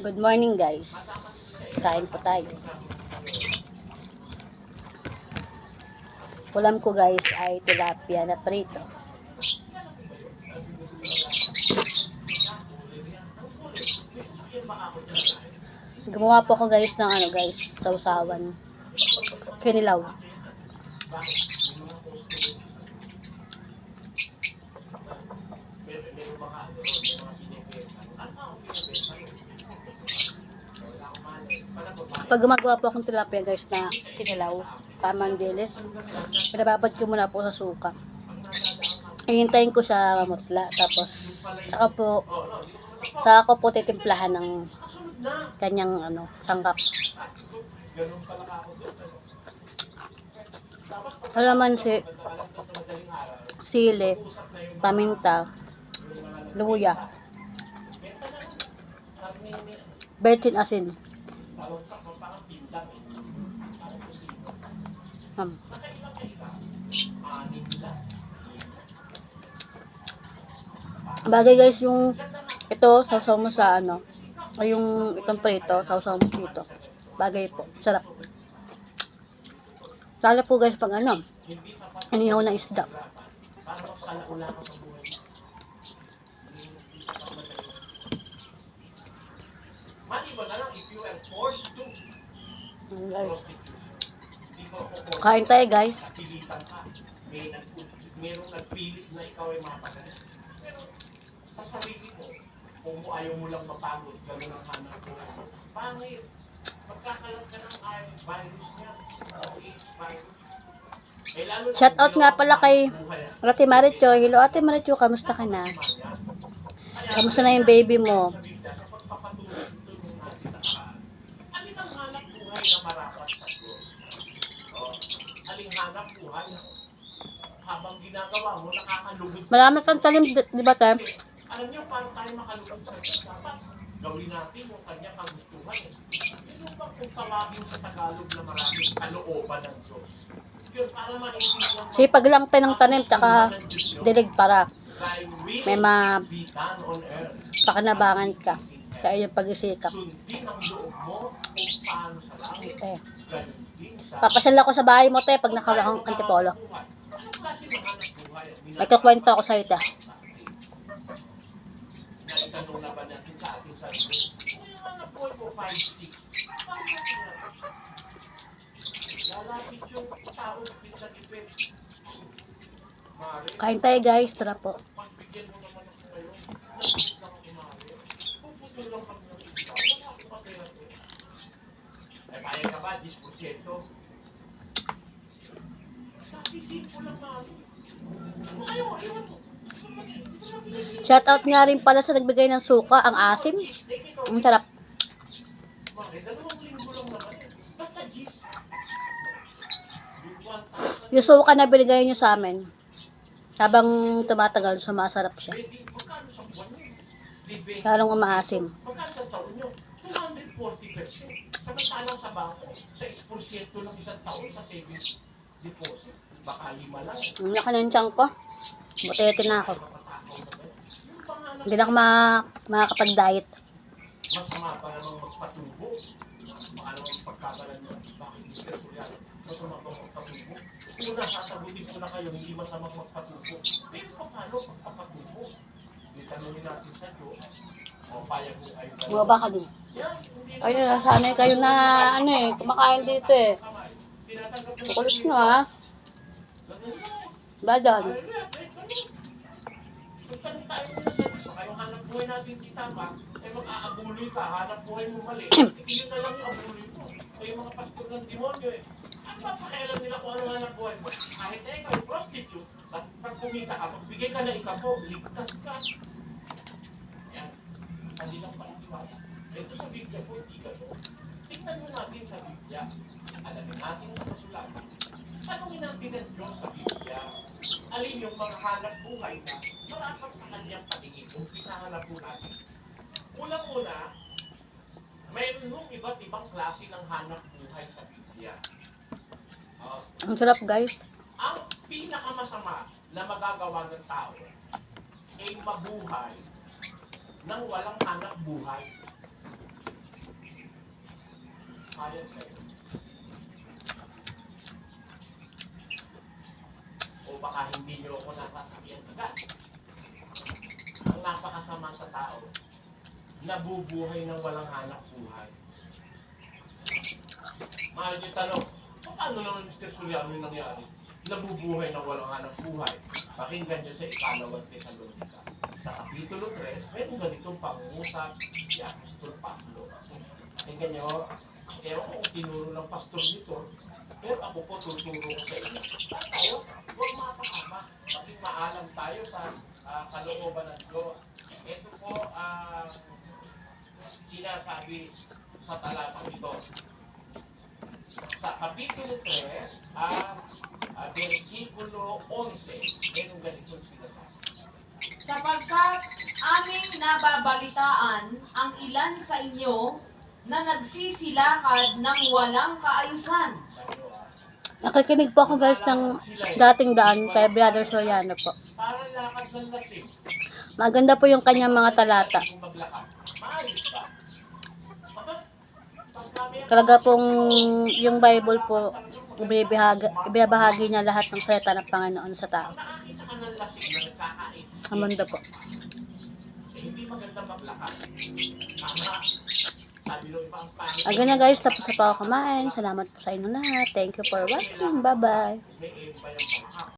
Good morning guys. Kain po tayo. Ulam ko guys ay tilapia na prito. Gumawa po ako guys ng sausawan. Kinilaw. Pag gumagawa po akong tilapia guys na kinilaw, pamandilis, pinababad ko muna po sa suka. Ihintayin ko siya mamutla, tapos saka ko po titimplahan ng kanyang sangkap. Kalamansi, sili, paminta, luya, betsin asin. Bagay guys, yung ito sausaw mo sa ay yung itong prito, sausaw mo dito. Bagay po, sarap. Lalo po guys pag inihaw na isda. Kain tayo guys. Merong nagpilit na ikaw ay mapagalit. Pero sa sarili mo, kung ayaw mo lang mapagod, gano'n ang hanap mo. Pangit. Magkakalat ka ng virus niya. Shout out nga pala kay Ate Maricho. Hello Ate Maricho, kamusta ka na? Kamusta na yung baby mo? Alin ang hanap buhay na marapat sa Diyos? Aling hanap buhay na habang ginagawa mo, nakakalugod. Marami kang talim, di ba, Tem? Alam niyo, paano tayo makalugod sa Diyos? Dapat gawin natin yung kanya kagustuhan. Yun ba kung tawagin sa Tagalog na maraming kalooban ng Diyos? Yun, para maintindihan mo. Sipag lang tayo ng tanim, tsaka dilig para may pakinabangan ka sa iyong pag-isikap. Sundin ang loob mo kung paano sa langit. Papasyal ako sa bahay mo, te, pag nakawa kang antipolo. May kakwento ako sa ito. Naitanong na ba natin sa ating sarili? Kung yung anak ko 5-6, paano natin lalapit yung tao na ipit? Kain tayo guys, tara po. Pagbigyan mo naman ako ngayon, napit lang ako mali. Puputol lang kami ng isa, wala ako pataya ko. Ay, kaya ka ba, 10%? Nakisin ko lang mali. Shout out nga rin pala sa nagbigay ng suka, ang asim. Ang sarap. Yung suka na binigay nyo sa amin, habang tumatagal, sumasarap siya. Lalong umaasim. Samantalang sa bangko, 6% lang isang taon sa savings deposit. Baka 5 lang. Ang laki ng tiyan ko. Butete na ako. Hindi na ako makakapag-diet. Masama pa namang magpatubo. Baka namang pagkakalan mo. Bakit hindi ka yan? Masama pa magpatubo. Una, sasagutin ko na kayo, hindi masamang magpatubo. Pero paano magpapatubo? Hindi tanongin natin sa Diyos. O payag mo kayo. Bumaba ka din. Ay, nasanay kayo na kumakain dito eh. Kukulit nyo ha. Badan. Tanong tayo muna sa Diyos. Baka yung hanap buhay natin kita ba, ay mag-aabuloy ka, hanap buhay mo mali. Yun na lang yung abuloy mo. O yung mga pastor ng demonyo eh. Ano ba pakialam nila kung ano hanap buhay mo? Kahit na ikaw, prostitute, at pag kumita ka, magbigay ka na ikapo, ligtas ka. Yan. Hindi lang panitiwala. Ito sa Biblia po, hindi ka to. Tingnan mo natin sa Biblia. Alamin natin sa kasulatan. Tanungin natin ang Diyos sa Biblia. Alin yung mga hanap buhay na marapat sa kanyang paningin. Umpisahan na po natin. Una-una, mayroon nung iba't ibang klase ng hanap buhay sa Biblia. Ang sarap guys. Ang pinakamasama na magagawa ng tao ay mabuhay nang walang hanap buhay. papayag kayo. O baka hindi nyo ako nasasabihan agad. Ang napakasama sa tao, nabubuhay ng walang hanap buhay. Mahal niyo tanong, paano naman Mr. Sulyano yung nangyari? Nabubuhay ng walang hanap buhay. Pakinggan niyo sa ikalawat Tesalonica. Sa Kapitulo 3, mayroong ganitong pangungusap si Apostol Pablo. Pakinggan niyo, ewan ko kung tinuro ng pastor nito, pero ako po tuturo ko sa inyo. Saan tayo? Huwag mapakama. Maging maalam tayo sa kalooban ng Diyos. Ito po sinasabi sa talatang ito. Sa Kapitulo 3, versikulo 11, mayroong ganitong sinasabi. Sapagkat aming nababalitaan ang ilan sa inyo na nagsisilakad ng walang kaayusan. Nakikinig po ako guys ng dating daan kay Brother Soriano po. Parang lakad ng lasing. Maganda po yung kanyang mga talata. Kung maglakad. Maayos ba? Talaga pong yung Bible po, ibinabahagi niya lahat ng salita ng Panginoon sa tao. Nakakita ka ng lasing na nagkakain. Sa mundo po. Hindi maganda maglakad. Tama. Sabi nung ibang pangit. Again na guys, tapos na po ako kumain. Salamat po sa inyo lahat. Thank you for watching. Bye-bye. May iba yung